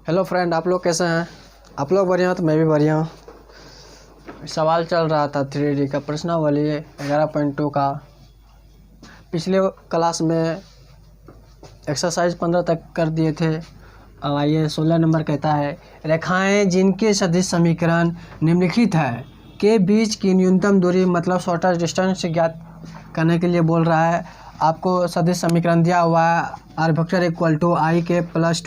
Hello friend, आप लोग कैसे हैं? आप लोग बढ़िया हो तो मैं भी बढ़िया हूँ। सवाल चल रहा था 3D का प्रश्नावली 11.2 का। पिछले क्लास में एक्सरसाइज 15 तक कर दिए थे। अब आइए 16 नंबर कहता है, रेखाएं जिनके सदिश समीकरण निम्नलिखित है के बीच की न्यूनतम दूरी मतलब शॉर्टेस्ट डिस्टेंस ज्ञात करने के लिए बोल रहा है। आपको सदिश समीकरण दिया हुआ है, आर वेक्टर इक्वल टू आई के प्लस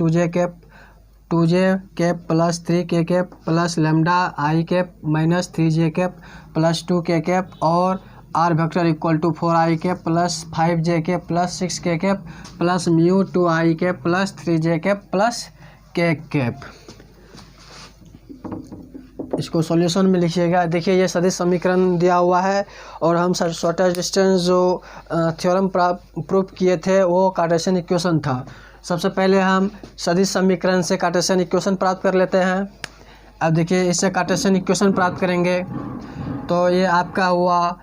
2j के प्लस 3k के plus lambda I k minus 3j के प्लस 2k के और are vector equal to 4i के प्लस 5j के प्लस 6k के प्लस म्यू 2i के प्लस 3j के प्लस k के। इसको सॉल्यूशन में लिखिएगा। देखिए, ये सदिश समीकरण दिया हुआ है और हम शॉर्टेस्ट डिस्टेंस जो थ्योरम प्रूफ किए थे वो कार्टेशियन इक्वेशन था। सबसे पहले हम सदिश समीकरण से कार्टेशियन इक्वेशन प्राप्त कर लेते हैं। अब देखिए, इससे कार्टेशियन इक्वेशन प्राप्त करेंगे तो ये आपका हुआ,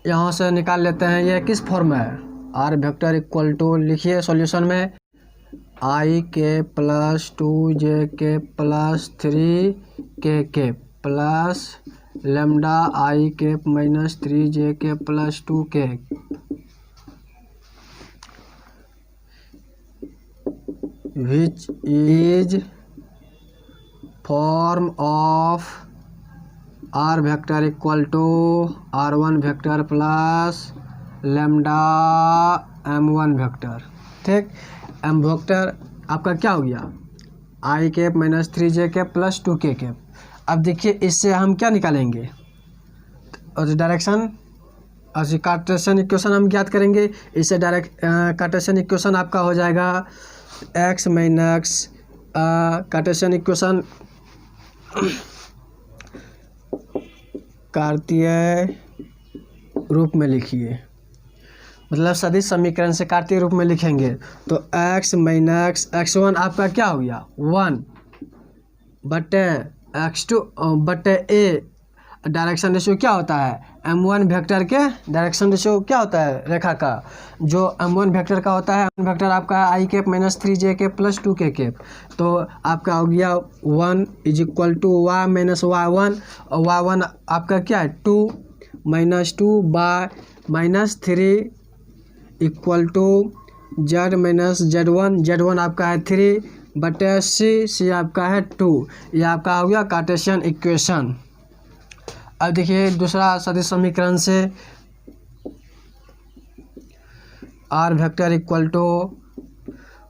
यहाँ से निकाल लेते हैं। ये किस फॉर्म में है? आर वेक्टर इक्वल टू, लिखिए सॉल्यूशन में, आई के प्लस 2j के प्लस 3k के plus lambda I k minus 3j के plus 2k which is form of r vector equal to r1 vector plus lambda m1 vector। ठीक, m vector आपका क्या हो गया? i के माइनस 3j के प्लस 2k के। अब देखिए, इससे हम क्या निकालेंगे? और डायरेक्शन और कार्टेशियन इक्वेशन हम ज्ञात करेंगे। इससे डायरेक्ट कार्टेशियन इक्वेशन आपका हो जाएगा x माइनस कार्टेशियन इक्वेशन कार्तीय रूप में लिखिए, मतलब सदिश समीकरण से कार्तीय रूप में लिखेंगे तो x माइनस x1 आपका क्या हो गया? 1 बटे x2 बटे a। डायरेक्शन रेशियो क्या होता है? m1 वेक्टर के डायरेक्शन रेशियो क्या होता है रेखा का? जो m1 वेक्टर का होता है, m1 वेक्टर आपका आई के माइनस 3j के प्लस 2k के। तो आपका हो गया 1 is equal to y minus y1 और y1 आपका क्या है? 2 minus 2 by minus 3 equal to z minus z1 आपका है 3 बटे c आपका है 2। ये आपका हो गया कार्टेशियन इक्वेशन। अब देखिए, दूसरा सदिश समीकरण से are vector equal to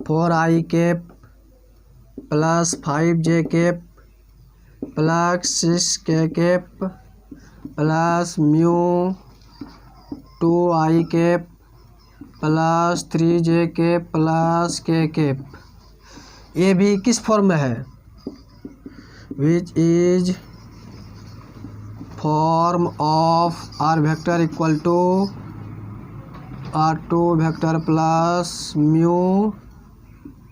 4i के प्लस 5j के प्लस 6k के प्लस म्यू 2i के प्लस 3j के प्लस k के। ये भी किस फॉर्म में है? Which is form of R vector equal to r2 vector plus mu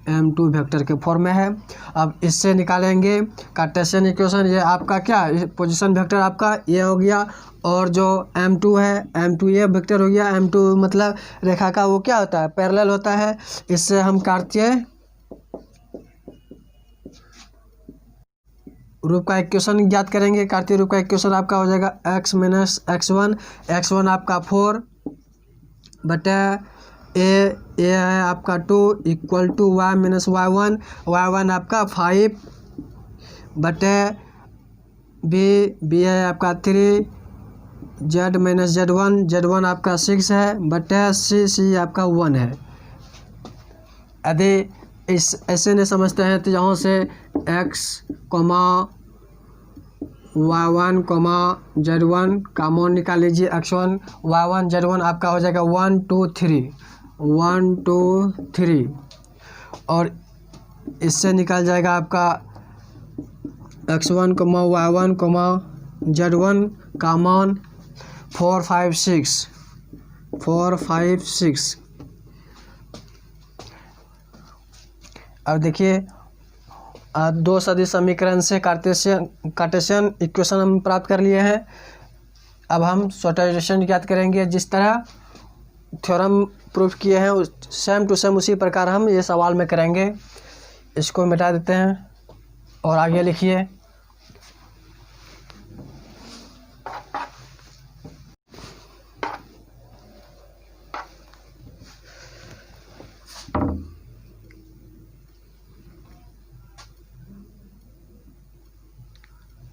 m2 vector के फॉर्म में है। अब इससे निकालेंगे कार्टेशियन इक्वेशन। ये आपका क्या पोजीशन वेक्टर आपका ये हो गया और जो m2 है, m2 ये वेक्टर हो गया। m2 मतलब रेखा का वो क्या होता है? पैरेलल होता है। इससे हम कार्तीय रूप का इक्वेशन ज्ञात करेंगे। कार्तीय रूप का इक्वेशन आपका हो जाएगा x माइनस x1 आपका 4 बटा ए है आपका 2 equal to y minus y1 आपका 5 बटे बी है आपका 3 z माइनस z1 आपका 6 है बटे सी आपका 1 है। यदि इस ऐसे नहीं समझते हैं तो यहाँ से x y1 z1 कॉमन निकाल लीजिए। x1 y1 z1 आपका हो जाएगा 1 2 3 और इससे निकल जाएगा आपका x1 y1 z1 कॉमन 4 5 6। अब देखिए, दो सदिश समीकरण से कार्टेशियन इक्वेशन हम प्राप्त कर लिए हैं। अब हम शॉर्टेस्ट ज्ञात करेंगे। जिस तरह थ्योरम प्रूफ किए हैं सेम टू सेम उसी प्रकार हम ये सवाल में करेंगे इसको मिटा देते हैं और आगे लिखिए।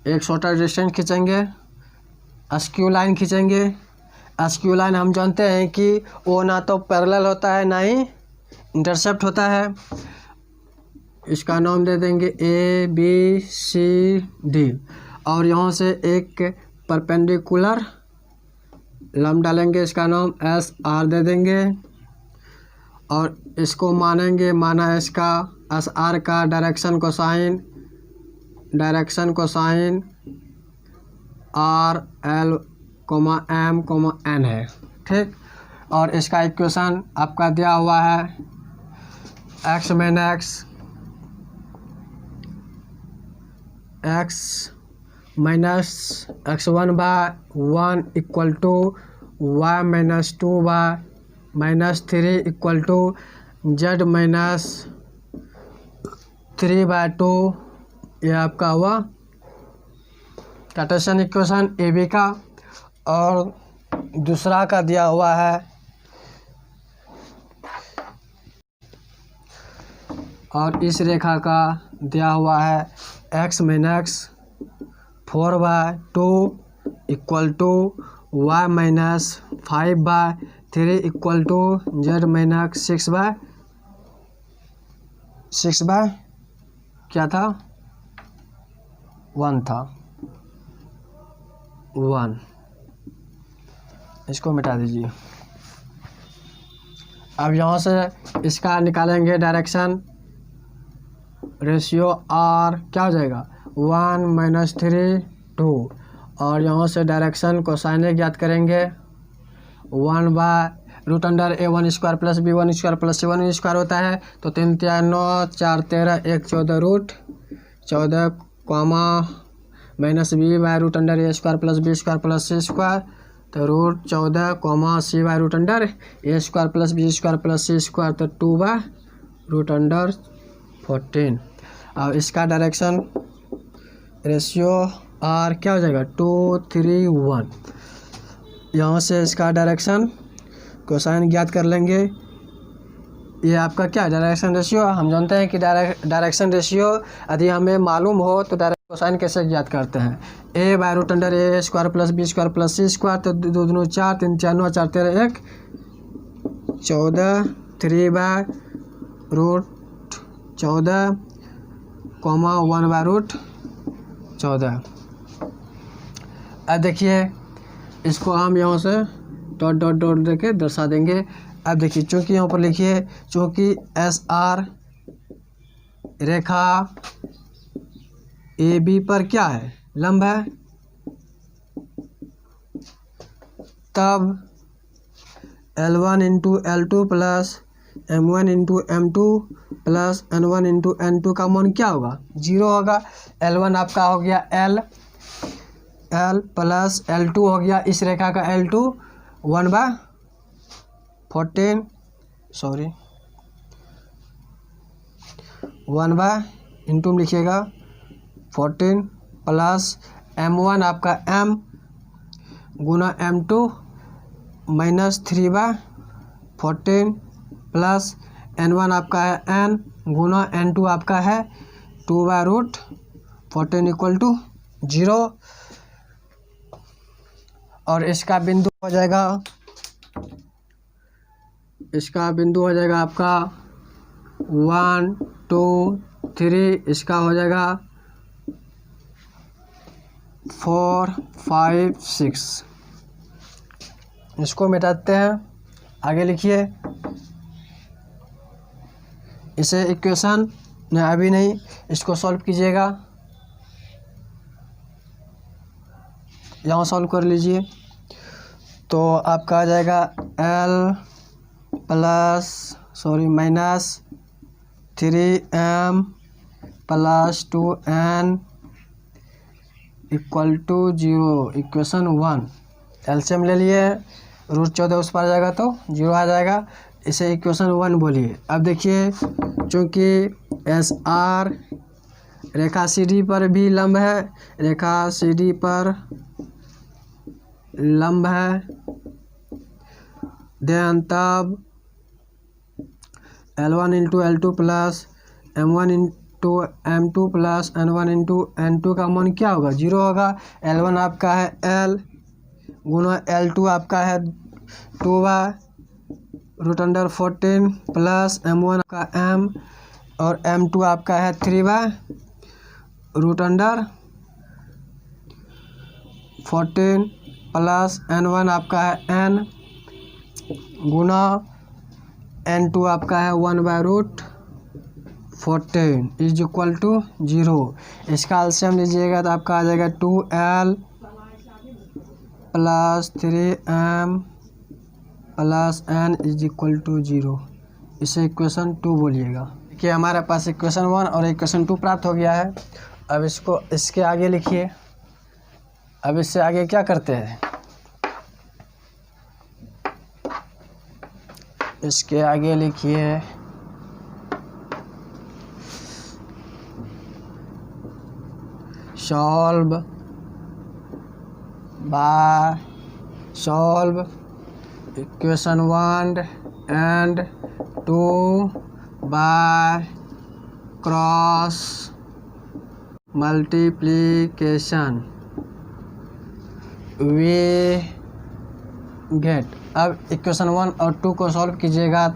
एक शॉर्टर डिस्टेंस खींचेंगे, एसक्यू लाइन खींचेंगे। एसक्यू लाइन हम जानते हैं कि वो ना तो पैरेलल होता है ना ही इंटरसेप्ट होता है। इसका नाम दे देंगे ए बी सी डी और यहाँ से एक परपेंडिकुलर लंब डालेंगे, इसका नाम एस आर दे देंगे और इसको माना इसका एस आर का direction cosine are L M N है, ठीक। और इसका इक्वेशन आपका दिया हुआ है X minus x1 by 1 equal to y minus 2 by minus 3 equal to z minus 3 by 2। ये आपका हुआ कार्टेशियन इक्वेशन ए बी का। और दूसरा का दिया हुआ है और इस रेखा का दिया हुआ है x minus 4 by 2 equal to y minus 5 by 3 equal to z minus 6 by क्या था 1 था 1। इसको मिटा दीजिए। अब यहाँ से इसका निकालेंगे डायरेक्शन रेशियो आर, क्या हो जाएगा 1 माइनस 3 2 और यहाँ से डायरेक्शन कोसाइन ज्ञात करेंगे 1 by root under a1 square plus b1 square plus c1 square होता है। तो 3 3 9 4 13 1 14 root 14 comma minus b by root under a square plus b square plus c square. तो root 14 comma c by root under a square plus b square plus c square. तो 2 by root under 14। और इसका direction ratio are क्या हो जाएगा 2 3 1। यहाँ से इसका डायरेक्शन कोसाइन ज्ञात कर लेंगे। ये आपका क्या डायरेक्शन रेशियो, हम जानते हैं कि डायरेक्शन रेशियो यदि हमें मालूम हो तो डायरेक्शन कोसाइन कैसे ज्ञात करते हैं। A by root under a square plus b square plus c square. तो 2 2 4 3 4 9 4 13 1 14 3 by root 14 comma 1 by root 14। अब देखिए इसको हम यहाँ से डॉट डॉट डॉट देके दर्शा देंगे। अब देखिए चूँकि यहाँ पर लिखिए चूँकि एस आर रेखा ए बी पर क्या है लंब है, तब L1 into L2 plus M1 into M2 plus N1 into N2 का मान क्या होगा 0 होगा। L1 आपका हो गया L प्लस L2 हो गया इस रेखा का L2 1 बाय 14 1 बाय इंटू में लिखिएगा 14 प्लस M1 आपका M गुना M2 minus 3 by 14 plus N1 आपका है N गुना N2 आपका है 2 बाय रूट 14 इक्वल टू 0। और इसका बिंदु हो जाएगा आपका 1 2 3, इसका हो जाएगा 4 5 6। इसको मिटाते हैं, आगे लिखिए। इसे इक्वेशन नहीं अभी नहीं, इसको सॉल्व कीजिएगा। यहाँ सॉल्व कर लीजिए तो आपका आ जाएगा L plus minus 3M plus 2N equal to 0। Equation 1 LCM ले लिए, रूट 14 उस पर आ जाएगा तो 0 आ जाएगा। इसे इक्वेशन 1 बोलिए। अब देखिए चूँकि एस आर रेखा सी डी पर भी लंब है, रेखा सी डी पर लंब है। देन तब L1 into L2 plus M1 into M2 plus N1 into N2 का मान क्या होगा? 0 होगा। L1 आपका है L गुना L2 आपका है 2/√14 प्लस M1 का M और M2 आपका है 3/14 प्लस N1 आपका है N गुना N2 आपका है 1/√14 इज इक्वल टू 0। इसका एलसीएम लीजिएगा तो आपका आ जाएगा 2L plus 3M plus N is equal to 0। इसे इक्वेशन 2 बोलिएगा। देखिए हमारे पास इक्वेशन 1 और इक्वेशन 2 प्राप्त हो गया है। अब इसको इसके आगे लिखिए। अब इससे आगे क्या करते हैं? इसके आगे लिखिए solve equation 1 and 2 by cross multiplication we get. अब इक्वेशन 1 और 2 को सॉल्व कीजिएगा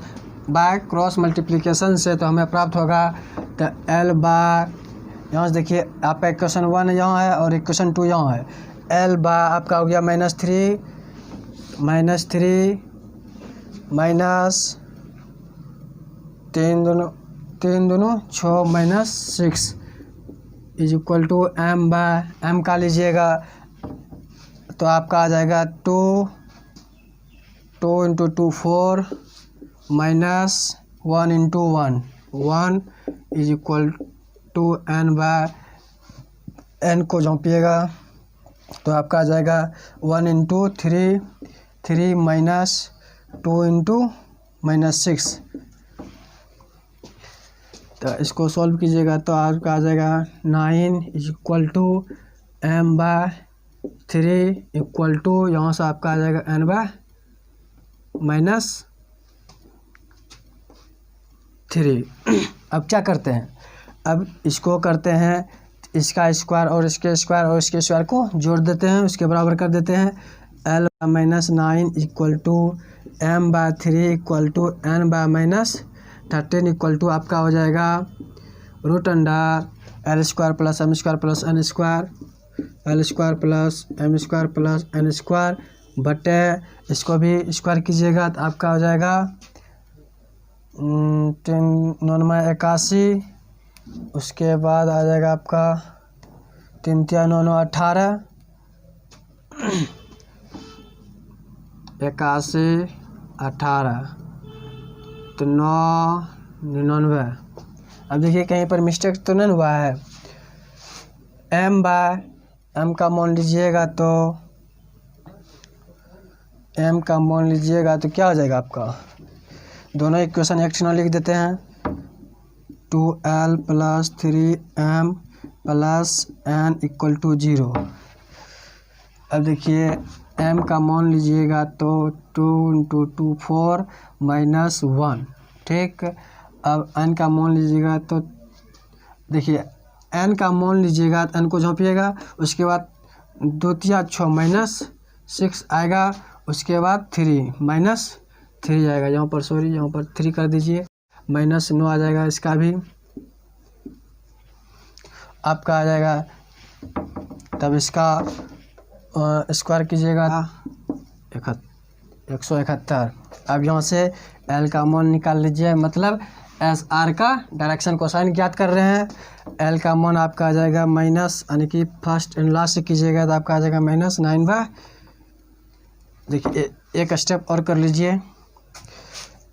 बाय क्रॉस मल्टीप्लिकेशन से, तो हमें प्राप्त होगा तो L बाय, यहाँ से देखिए आपका इक्वेशन 1 यहाँ है और इक्वेशन 2 यहाँ है। L बाय आपका हो गया -3 तीन दोनों 6 -6 is equal to M by M का लीजिएगा तो आपका आ जाएगा 2 into 2 4 minus 1 into 1 is equal to N by N को जॉपिएगा तो आपका आ जाएगा 1 इंटू 3 माइनस 2 इंटू -6। तो इसको सॉल्व कीजिएगा तो आपका आ जाएगा 9 is equal to M by 3 equal to, यहाँ से आपका आ जाएगा N बाय -3। अब क्या करते हैं? अब इसको करते हैं इसका स्क्वायर और इसके स्क्वायर और इसके स्क्वायर को जोड़ देते हैं, उसके बराबर कर देते हैं। L -9 equal to M by 3 equal to N by -13 equal to आपका हो जाएगा √L² plus M² plus N² L² plus M² plus N² बटे इसको भी स्क्वायर कीजिएगा तो आपका हो जाएगा 3×9 = 81। उसके बाद आ जाएगा आपका 3×3 = 18 81 18 तो 9 99। अब देखिए कहीं पर मिस्टेक तो नहीं हुआ है। M बाय M का मान लीजिएगा तो M का मान लीजिएगा तो क्या हो जाएगा आपका? दोनों इक्वेशन एक ना लिख देते हैं। 2L plus 3M plus N equal to 0। अब देखिए M का मान लीजिएगा तो 2 इंटू 2 4 माइनस 1, ठीक। अब N का मान लीजिएगा तो देखिए N का मान लीजिएगा तो N को झाँपिएगा, उसके बाद 2 × 6 -6 आएगा, उसके बाद 3 -3 आएगा। यहाँ पर यहाँ पर 3 कर दीजिए, -9 आ जाएगा। इसका भी आपका आ जाएगा। तब इसका स्क्वायर कीजिएगा 171। अब यहाँ से L का मान निकाल लीजिए, मतलब SR का डायरेक्शन कोसाइन ज्ञात कर रहे हैं। L का मान आपका आ जाएगा माइनस, यानी कि फर्स्ट एंड लास्ट से कीजिएगा तो आपका आ जाएगा -9/। देखिए एक स्टेप और कर लीजिए।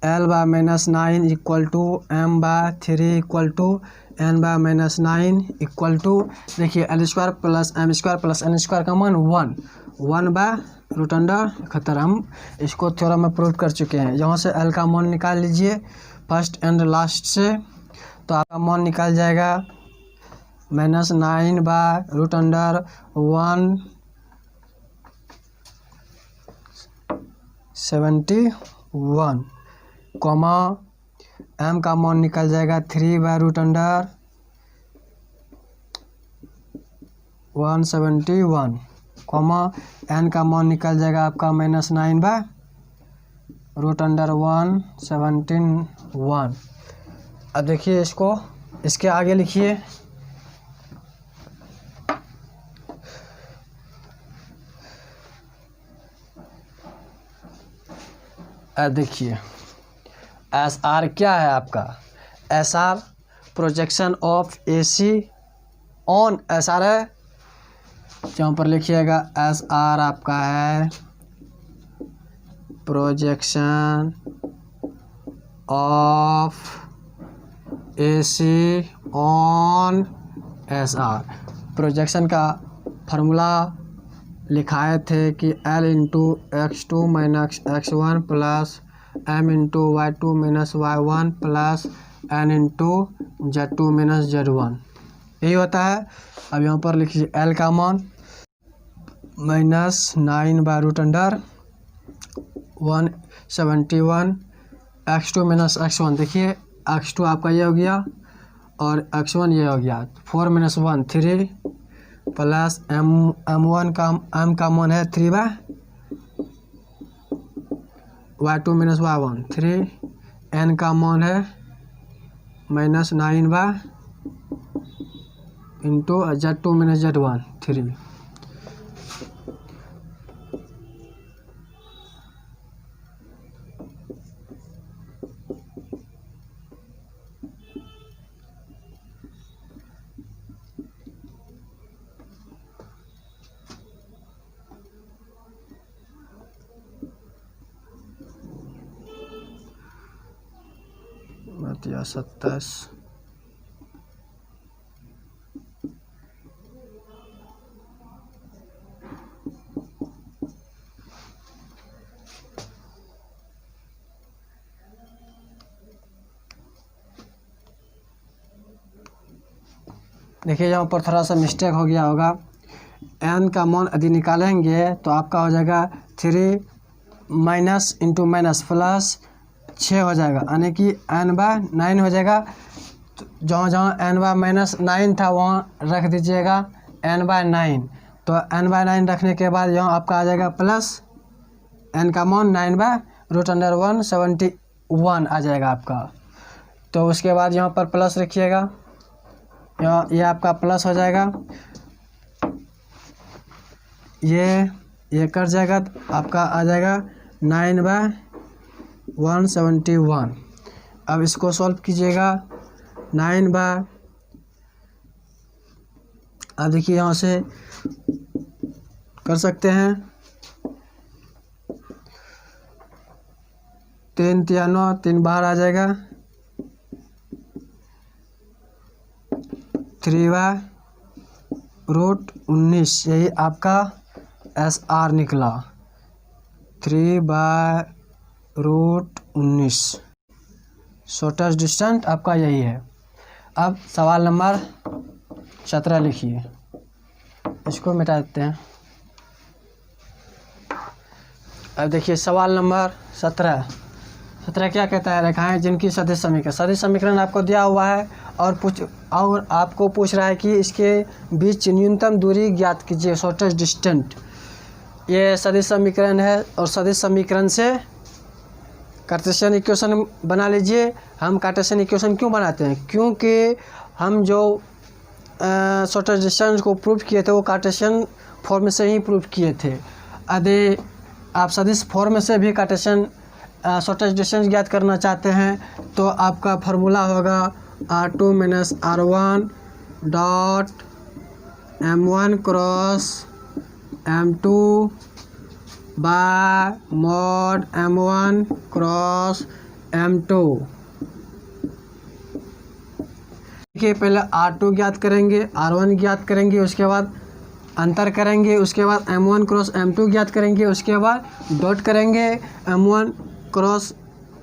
L by -9 equal to M by 3 equal to N by -9 equal to, देखिए L² plus M² plus N² का मान 1/√71। हम इसको थ्योरम में प्रूव कर चुके हैं। यहाँ से L का मान निकाल लीजिए फर्स्ट एंड लास्ट से, तो आपका मान निकल जाएगा -9/171, कॉमा m का मान निकल जाएगा 3/171, कॉमा n का मान निकल जाएगा आपका -9/171। अब देखिए इसको, इसके आगे लिखिए। अब देखिए SR क्या है आपका, SR projection of AC on SR है, यहाँ पर लिखिएगा SR आपका है projection of AC on SR। Projection का फार्मूला लिखाए थे कि L into x2 minus x1 plus m into y2 minus y1 plus n into z2 minus z1, यही होता है। अब यहाँ पर लिखिए L का मान -9/171, x2 माइनस x1, देखिए x2 आपका ये हो गया और x1 ये हो गया, 4 - 1 3 प्लस m1 का m का मान है 3/y2 माइनस y1 3, n का मान है -9/, इंटू z2 माइनस z1 3। या 27। देखिए यहाँ पर थोड़ा सा मिस्टेक हो गया होगा, n का मान यदि निकालेंगे तो आपका हो जाएगा 3 माइनस इंटू माइनस प्लस 6 हो जाएगा, यानी कि n/9 हो जाएगा। तो जहाँ जहाँ n/-9 था वहाँ रख दीजिएगा n/9, तो n/9 रखने के बाद यहाँ आपका आ जाएगा प्लस n का मान 9/√171 आ जाएगा आपका। तो उसके बाद यहाँ पर प्लस रखिएगा, यहाँ ये आपका प्लस हो जाएगा, ये कट जाएगा तो आपका आ जाएगा 9/171। अब इसको सॉल्व कीजिएगा 9/, अब देखिए यहाँ से कर सकते हैं 3 × 9 3 बाहर आ जाएगा, 3/√19, यही आपका SR निकला 3/√19। शॉर्टेस्ट डिस्टेंस आपका यही है। अब सवाल नंबर 17 लिखिए, इसको मिटा देते हैं। अब देखिए सवाल नंबर 17 क्या कहता है, रेखाएं जिनकी सदिश समीकरण आपको दिया हुआ है और आपको पूछ रहा है कि इसके बीच न्यूनतम दूरी ज्ञात कीजिए, शॉर्टेस्ट डिस्टेंस। ये सदिश समीकरण है और सदिश समीकरण से कार्टेशियन इक्वेशन बना लीजिए। हम कार्टेशियन इक्वेशन क्यों बनाते हैं, क्योंकि हम जो शॉर्टेस्ट डिस्टेंस को प्रूव किए थे वो कार्टेशियन फॉर्म से ही प्रूव किए थे। यदि आप सदिश फॉर्म से भी कार्टेशियन शॉर्टेस्ट डिस्टेंस ज्ञात करना चाहते हैं तो आपका फार्मूला होगा R2 - R1 dot M1 cross M2 bye mod M1 cross M2। देखिए पहले R2 ज्ञात करेंगे, R1 ज्ञात करेंगे, उसके बाद अंतर करेंगे, उसके बाद M1 क्रॉस M2 ज्ञात करेंगे, उसके बाद डॉट करेंगे M1 cross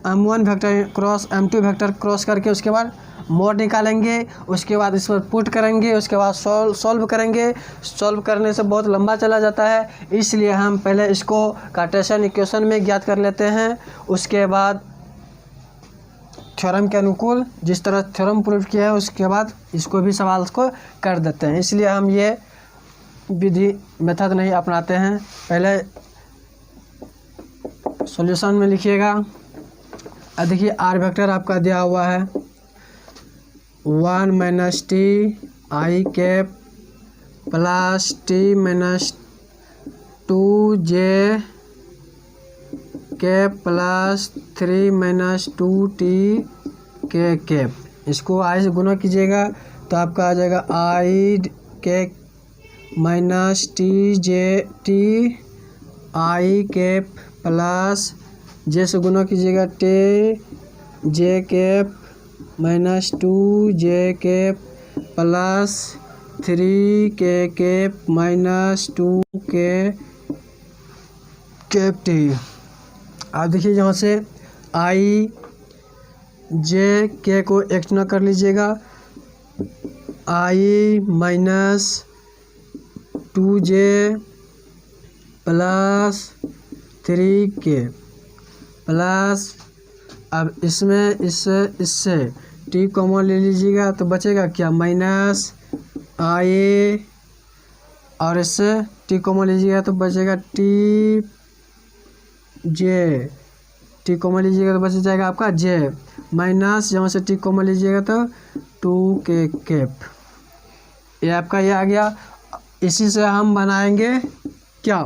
M1 vector cross M2 vector cross करके उसके बाद मोड निकालेंगे, उसके बाद इस पर पुट करेंगे, उसके बाद सॉल्व करेंगे। सॉल्व करने से बहुत लंबा चला जाता है, इसलिए हम पहले इसको कार्टेशियन इक्वेशन में ज्ञात कर लेते हैं। उसके बाद थ्योरम के अनुकूल जिस तरह थ्योरम प्रूव किया है उसके बाद इसको भी सवाल को कर देते हैं। इसलिए हम ये विधि मेथड नहीं अपनाते हैं। पहले सॉल्यूशन में लिखिएगा। अब देखिए आर वेक्टर आपका दिया हुआ है 1 minus T i cap plus T minus 2 j cap plus 3 minus 2 T के कैप। इसको आई से गुना कीजिएगा तो आपका आ जाएगा i k minus t j t i cap plus j से गुना कीजिएगा t j cap minus 2 j cap plus 3 k cap minus 2 के कैप टी। आप देखिए यहाँ से आई जे के को एक्सटर्नल कर लीजिएगा। आई माइनस 2 जे प्लस 3 के प्लस अब इसमें इससे टी कॉमन ले लीजिएगा तो बचेगा क्या माइनस आई और इससे टी कॉमन लीजिएगा तो बचेगा टी जे। टी कॉमन लीजिएगा तो बच जाएगा आपका जे माइनस यहाँ से टी कॉमन लीजिएगा तो 2 के कैप। ये आपका ये आ गया। इसी से हम बनाएंगे क्या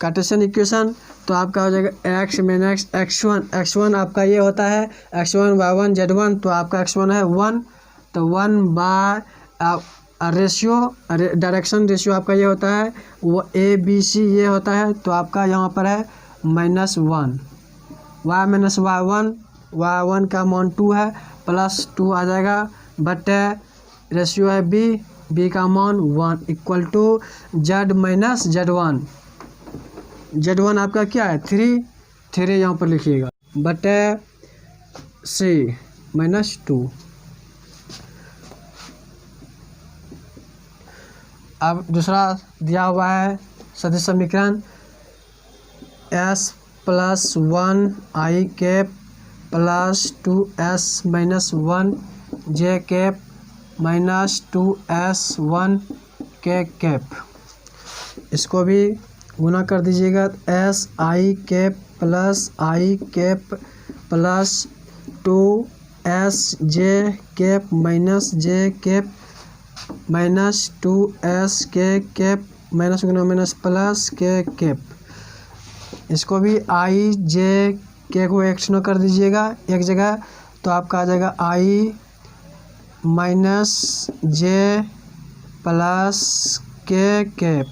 कार्टेशियन इक्वेशन। तो आपका हो जाएगा x माइनस x1 आपका ये होता है x1 y1 z1। तो आपका x1 है 1 तो 1 बाय रेशियो डायरेक्शन रेशियो आपका ये होता है वो ABC ये होता है। तो आपका यहाँ पर है -1 y माइनस y1 का मान 2 है प्लस 2 आ जाएगा बटे रेशियो है b का मान 1 equal to z minus z1 आपका क्या है 3 यहाँ पर लिखिएगा बटे c माइनस 2। अब दूसरा दिया हुआ है सदिश समीकरण s प्लस 1 आई कैप प्लस 2s माइनस 1 जे कैप माइनस 2s1 के कैप। इसको भी गुना कर दीजिएगा S I cap plus 2s J cap minus J cap minus 2s के कैप माइनस गुना माइनस प्लस के कैप। इसको भी आई जे के को एक्सटर्नल कर दीजिएगा एक जगह तो आपका आ जाएगा आई माइनस जे प्लस के कैप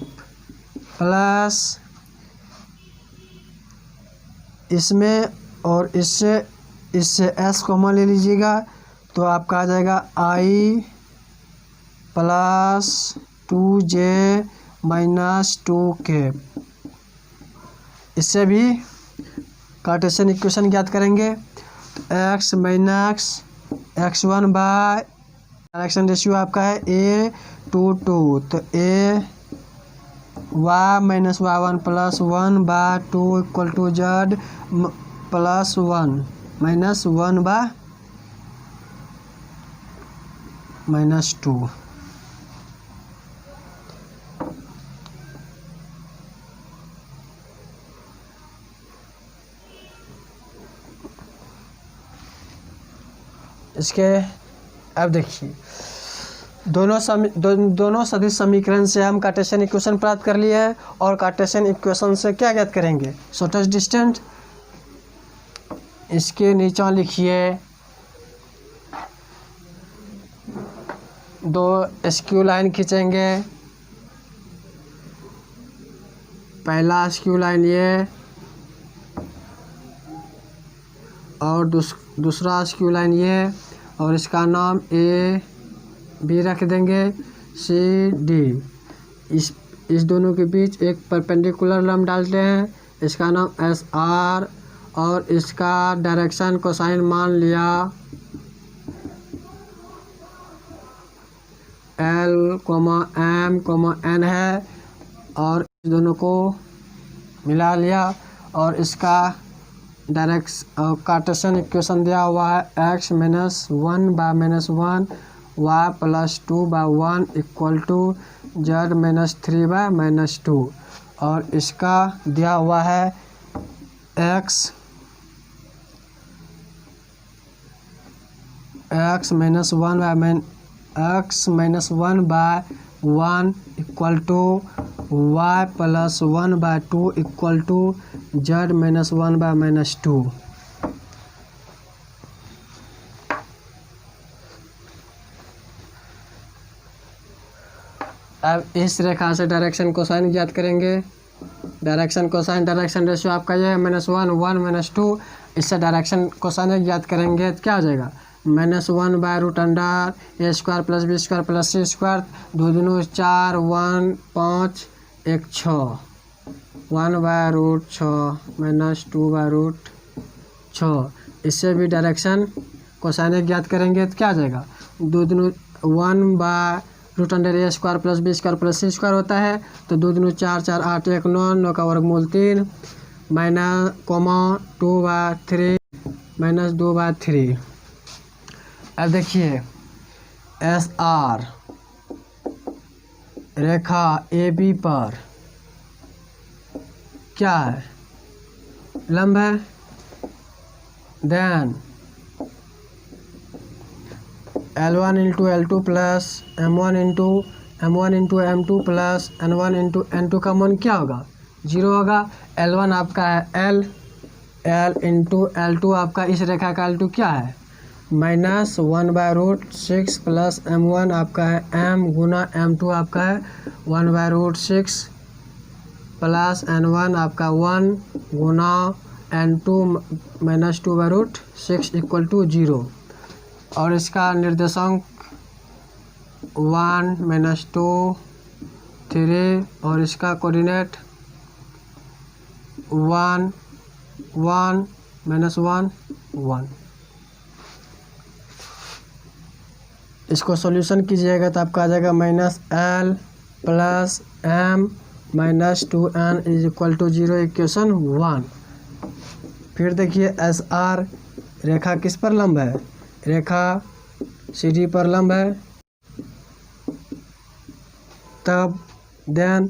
प्लस इसमें और इससे एस कॉमन ले लीजिएगा तो आपका आ जाएगा आई प्लस 2j माइनस 2k। इससे भी कार्टेशियन इक्वेशन ज्ञात करेंगे तो x minus x1 by direction ratio आपका है a/2 तो a y minus y1 plus 1 by 2 equal to z plus 1 minus 1 by minus 2। इसके अब देखिए दोनों सदिश समीकरण से हम कार्टेशियन इक्वेशन प्राप्त कर लिए हैं और कार्टेशियन इक्वेशन से क्या ज्ञात करेंगे शॉर्टेस्ट डिस्टेंस। इसके नीचे लिखिए 2 स्क्यू लाइन खींचेंगे। पहला स्क्यू लाइन ये और दूसरा स्क्यू लाइन ये और इसका नाम ए बी रख देंगे सी डी। इस दोनों के बीच एक परपेंडिकुलर लंब डालते हैं इसका नाम एस आर और इसका डायरेक्शन कोसाइन मान लिया L, M, N है और इस दोनों को मिला लिया और इसका डायरेक्शन कार्टेशियन इक्वेशन दिया हुआ है x -1 by -1 y +2 by 1 equal to z -3 by -2 और इसका दिया हुआ है x -1 by 1 equal to y +1 by 2 equal to z -1 by -2। अब इस रेखा से डायरेक्शन कोसाइन ज्ञात करेंगे। डायरेक्शन कोसाइन डायरेक्शन रेशियो आपका ये है -1 1 -2। इससे डायरेक्शन कोसाइन ज्ञात करेंगे तो क्या हो जाएगा -1 by root under a² + b² + c²। 2 दूनी 4 1 5 1 6 1 बाय रूट 6 -2 बाय रूट 6। इससे भी डायरेक्शन कोसाइन ज्ञात करेंगे तो क्या आ जाएगा 2 दूनी 1 by root under a² + b² + c² होता है। तो 2 दूनी 4 4 8 1 9 9 का वर्गमूल 3 -2 बाय 3 -2 बाय 3। अब देखिए SR रेखा AB पर क्या है लंब है। Then L1 × L2 plus M1 × M2 plus N1 × N2 का मान क्या होगा 0 होगा। L1 आपका है L × L2 आपका इस रेखा का L2 क्या है -1 बाय रूट 6 प्लस M1 आपका है M गुना M2 आपका है 1 बाय रूट 6 प्लस N1 आपका 1 गुना N2 -2 by root 6 equal to 0। और इसका निर्देशांक 1 -2 3 और इसका कोऑर्डिनेट 1 1 -1 1। इसको सॉल्यूशन कीजिएगा तो आपका आ जाएगा -L + M -2n = 0 इक्वेशन 1। फिर देखिए SR रेखा किस पर लंब है रेखा CD पर लंब है। तब then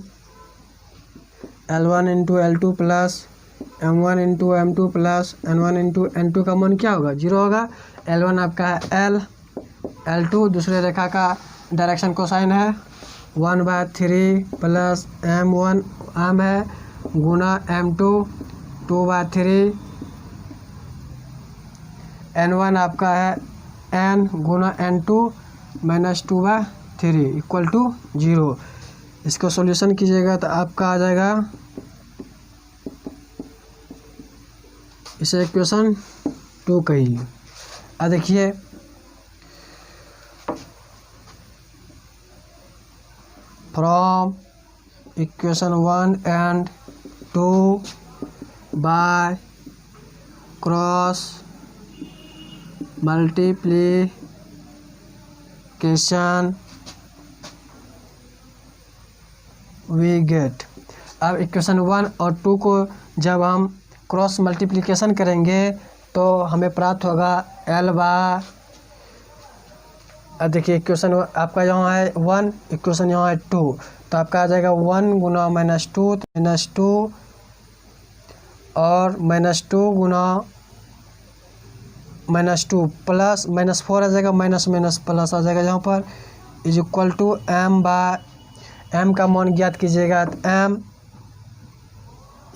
L1 × L2 plus M1 × M2 plus N1 × N2 का मान क्या होगा 0 होगा। L1 आपका है L L2 दूसरे रेखा का डायरेक्शन कोसाइन है 1 बाय 3 प्लस M1 M है गुना M2 2 बाय 3 N1 आपका है N गुना N2 -2 बाय 3 इक्वल टू 0। इसको सॉल्यूशन कीजिएगा तो आपका आ जाएगा इसे इक्वेशन 2 कहिए। अब देखिए from equation 1 and 2 by cross multiplication we get. अब इक्वेशन 1 और 2 को जब हम क्रॉस मल्टीप्लिकेशन करेंगे तो हमें प्राप्त होगा L बाय। अब देखिए इक्वेशन आपका यहाँ है 1 इक्वेशन यहाँ है 2 तो आपका आ जाएगा 1 गुना -2 और -2 गुना -2 प्लस -4 आ जाएगा माइनस प्लस आ जाएगा यहाँ पर equal to M by M का मान ज्ञात कीजिएगा तो M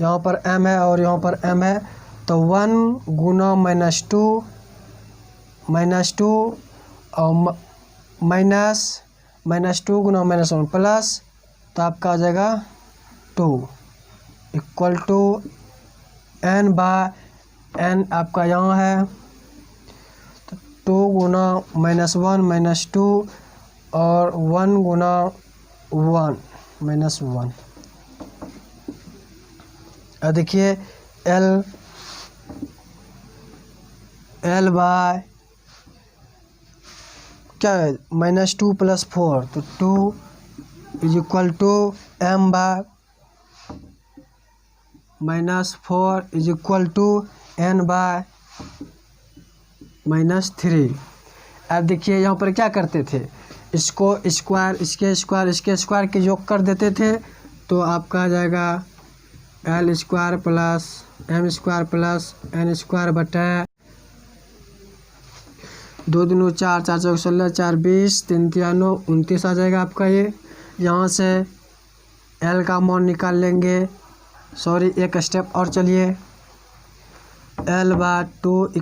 यहाँ पर M है और यहाँ पर M है तो 1 गुना -2 और -2 गुना -1 प्लस तो आपका आ जाएगा 2 equal to N by N आपका यहाँ है तो 2 गुना -1 -2 और 1 गुना 1 -1। अब देखिए L बाय क्या है -2 + 4, तो 2 = m/-4 = n/-3। अब देखिए यहाँ पर क्या करते थे, इसको स्क्वायर, इसके स्क्वायर के योग कर देते थे, तो आपका आ जाएगा l² + m² + n² बटा 2 दूनी 4, 4 चौक 16, 4 20, 3 3 9 29 आ जाएगा आपका ये। यहाँ से l का मान निकाल लेंगे, सॉरी एक स्टेप और चलिए। l/2 =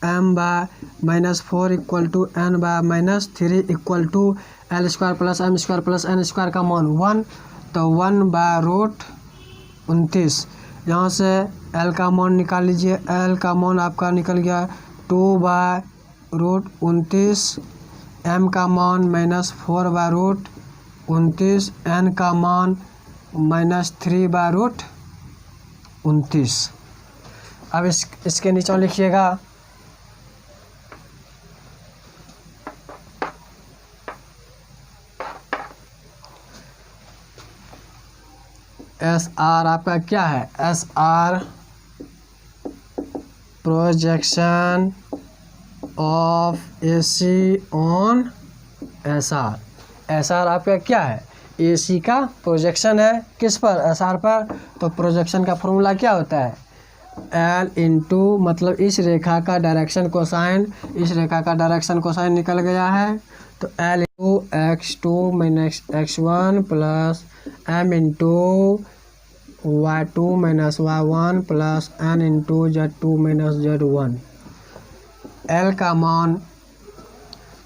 m/-4 = n/-3 = l² + m² + n² का मान 1, तो 1/√29। यहाँ से l का मान निकाल लीजिए, l का मान आपका निकल गया 2/√29, m का मान -4/√29, n का मान -3/√29। अब इसके नीचे लिखिएगा SR आपका क्या है, SR projection of AC on SR। SR आपका क्या है, AC का प्रोजेक्शन है किस पर, SR पर। तो प्रोजेक्शन का फॉर्मूला क्या होता है, L इंटू मतलब इस रेखा का डायरेक्शन कोसाइन, इस रेखा का डायरेक्शन कोसाइन निकल गया है, तो L into x2 - x1 plus m into y2 - y1 plus n into z2 - z1। L का मान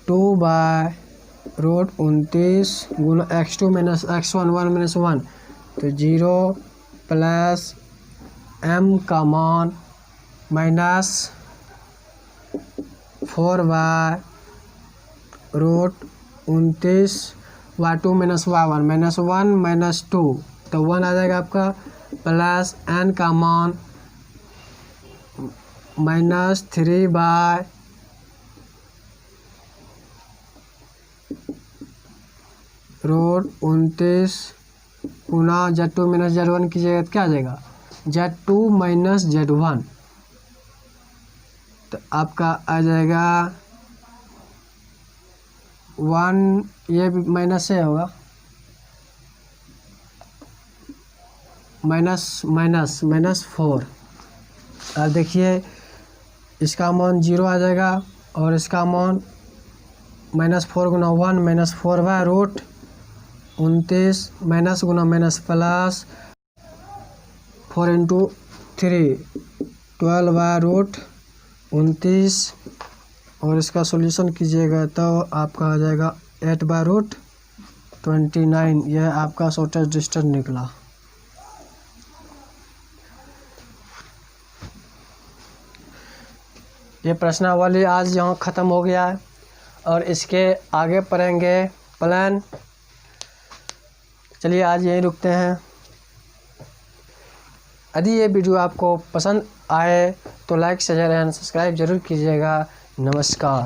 2/√29 गुना x2 - x1 1 - 1, तो 0 प्लस m का मान -4/√29 y2 - y1 -1 - 2, तो 1 आ जाएगा आपका, प्लस n का मान -3/√29 गुना z2 - z1 की जगह क्या आ जाएगा, z2 - z1, तो आपका आ जाएगा 1, ये भी माइनस से होगा, -4। अब देखिए इसका मान 0 आ जाएगा और इसका मान -4 गुना 1 -4/√29 माइनस गुना माइनस प्लस 4 इंटू 3 12/√29, और इसका सॉल्यूशन कीजिएगा तो आपका आ जाएगा 8/√29। यह आपका शॉर्टेस्ट डिस्टेंस निकला। ये प्रश्नावली आज यहाँ ख़त्म हो गया है और इसके आगे पढ़ेंगे प्लान। चलिए आज यहीं रुकते हैं। यदि ये वीडियो आपको पसंद आए तो लाइक शेयर एंड सब्सक्राइब जरूर कीजिएगा। नमस्कार।